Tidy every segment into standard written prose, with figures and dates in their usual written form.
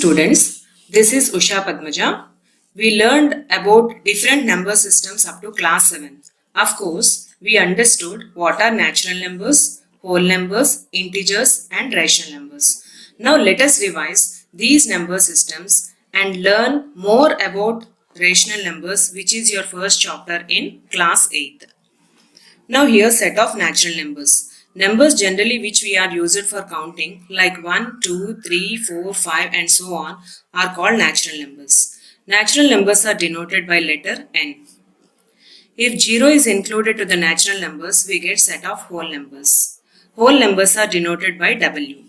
students, this is Usha Padmaja. We learned about different number systems up to class 7. Of course, we understood what are natural numbers, whole numbers, integers and rational numbers. Now let us revise these number systems and learn more about rational numbers, which is your first chapter in class 8. Now here set of natural numbers. Numbers generally which we are used for counting like 1, 2, 3, 4, 5 and so on are called natural numbers. Natural numbers are denoted by letter N. If 0 is included to the natural numbers, we get set of whole numbers. Whole numbers are denoted by W.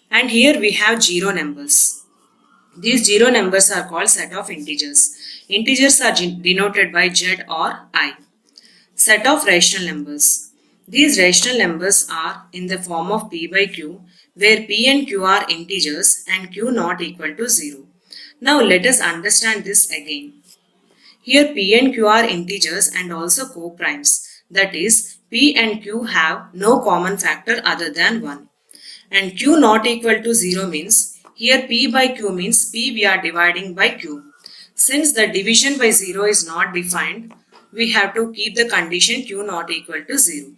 And here we have 0 numbers. These 0 numbers are called set of integers. Integers are denoted by Z or I. Set of rational numbers. These rational numbers are in the form of P by Q, where P and Q are integers and Q not equal to 0. Now let us understand this again. Here P and Q are integers and also co-primes. That is, P and Q have no common factor other than 1. And Q not equal to 0 means, here P by Q means P we are dividing by Q. Since the division by 0 is not defined, we have to keep the condition Q not equal to 0.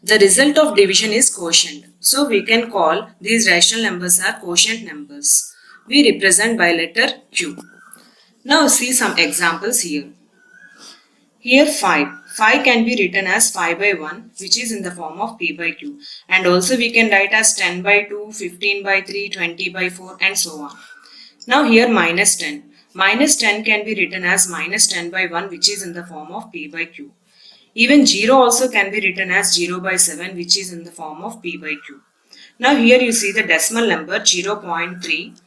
The result of division is quotient. So we can call these rational numbers are quotient numbers. We represent by letter Q. Now see some examples here. Here 5. 5 can be written as 5 by 1, which is in the form of P by Q. And also we can write as 10 by 2, 15 by 3, 20 by 4 and so on. Now here minus 10. Minus 10 can be written as minus 10 by 1, which is in the form of P by Q. Even 0 also can be written as 0 by 7, which is in the form of P by Q. Now here you see the decimal number 0.3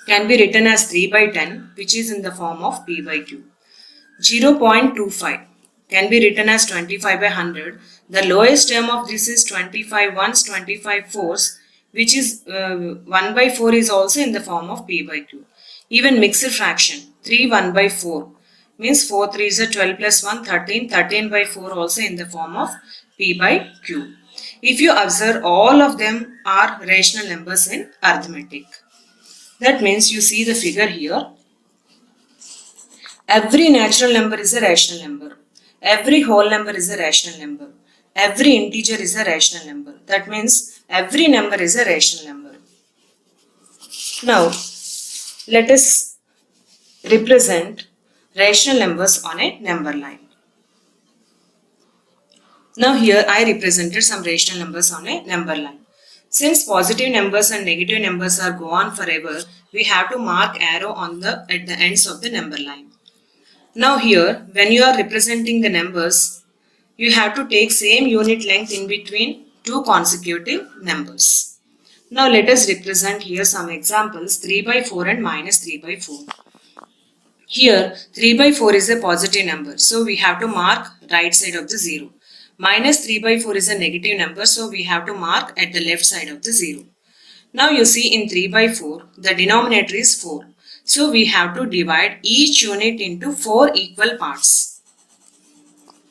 can be written as 3 by 10, which is in the form of P by Q. 0.25 can be written as 25 by 100. The lowest term of this is 25 ones, 25 fours, which is 1 by 4 is also in the form of P by Q. Even mixed fraction 3 1 by 4 means 4 3 is a 12 plus 1 13, 13 by 4 also in the form of P by Q. If you observe, all of them are rational numbers in arithmetic. That means you see the figure here. Every natural number is a rational number. Every whole number is a rational number. Every integer is a rational number. That means every number is a rational number. Now, let us represent rational numbers on a number line. Now here I represented some rational numbers on a number line. Since positive numbers and negative numbers are go on forever, we have to mark arrow at the ends of the number line. Now here, when you are representing the numbers, you have to take same unit length in between two consecutive numbers. Now let us represent here some examples 3 by 4 and minus 3 by 4. Here 3 by 4 is a positive number, so we have to mark right side of the 0. Minus 3 by 4 is a negative number, so we have to mark at the left side of the 0. Now you see in 3 by 4, the denominator is 4. So we have to divide each unit into 4 equal parts.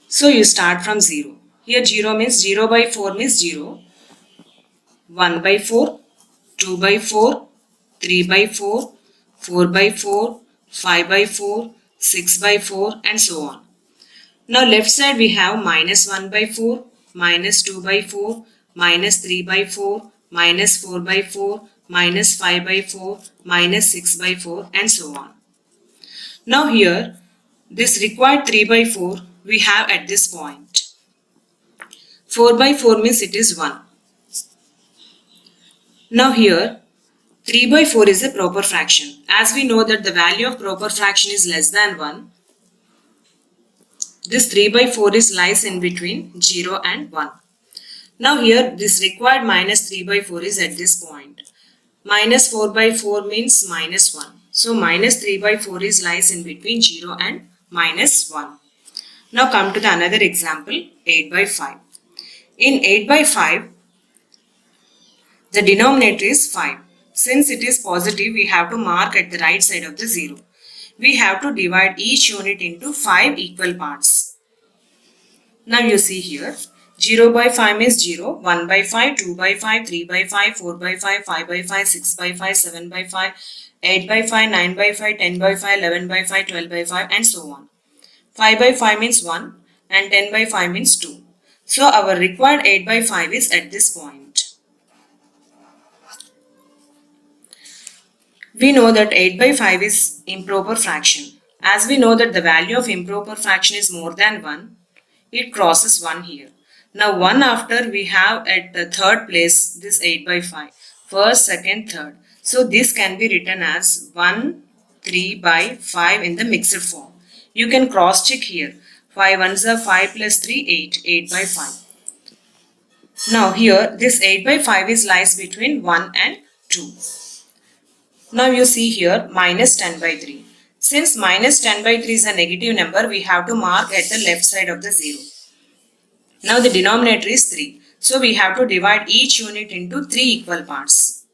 So you start from 0. Here 0 means 0 by 4 means 0. 1 by 4, 2 by 4, 3 by 4, 4 by 4, 5 by 4, 6 by 4 and so on. Now left side we have minus 1 by 4, minus 2 by 4, minus 3 by 4, minus 4 by 4, minus 5 by 4, minus 6 by 4 and so on. Now here this required 3 by 4 we have at this point. 4 by 4 means it is 1. Now here 3 by 4 is a proper fraction. As we know that the value of proper fraction is less than 1, this 3 by 4 is lies in between 0 and 1. Now here this required minus 3 by 4 is at this point. Minus 4 by 4 means minus 1. So minus 3 by 4 is lies in between 0 and minus 1. Now come to the another example 8 by 5. In 8 by 5, the denominator is 5. Since it is positive, we have to mark at the right side of the 0. We have to divide each unit into 5 equal parts. Now you see here, 0 by 5 means 0, 1 by 5, 2 by 5, 3 by 5, 4 by 5, 5 by 5, 6 by 5, 7 by 5, 8 by 5, 9 by 5, 10 by 5, 11 by 5, 12 by 5 and so on. 5 by 5 means 1 and 10 by 5 means 2. So our required 8 by 5 is at this point. We know that 8 by 5 is improper fraction. As we know that the value of improper fraction is more than 1, it crosses 1 here. Now 1 after we have at the third place this 8 by 5. First, second, third. So this can be written as 1, 3 by 5 in the mixed form. You can cross check here. 5 ones are 5 plus 3, 8. 8 by 5. Now here this 8 by 5 is lies between 1 and 2. Now you see here minus 10 by 3. Since minus 10 by 3 is a negative number, we have to mark at the left side of the 0. Now the denominator is 3. So we have to divide each unit into 3 equal parts.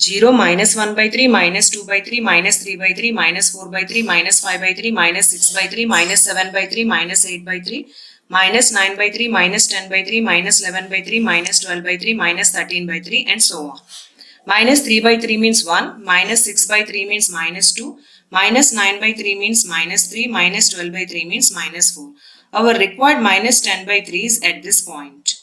0 minus 1 by 3, minus 2 by 3, minus 3 by 3, minus 4 by 3, minus 5 by 3, minus 6 by 3, minus 7 by 3, minus 8 by 3, minus 9 by 3, minus 10 by 3, minus 11 by 3, minus 12 by 3, minus 13 by 3 and so on. Minus 3 by 3 means 1, minus 6 by 3 means minus 2, minus 9 by 3 means minus 3, minus 12 by 3 means minus 4. Our required minus 10 by 3 is at this point,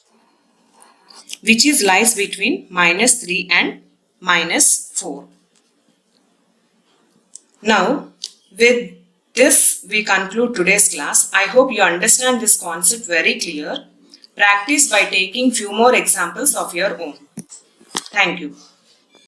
which is lies between minus 3 and minus 4. Now, with this we conclude today's class. I hope you understand this concept very clear. Practice by taking few more examples of your own. Thank you.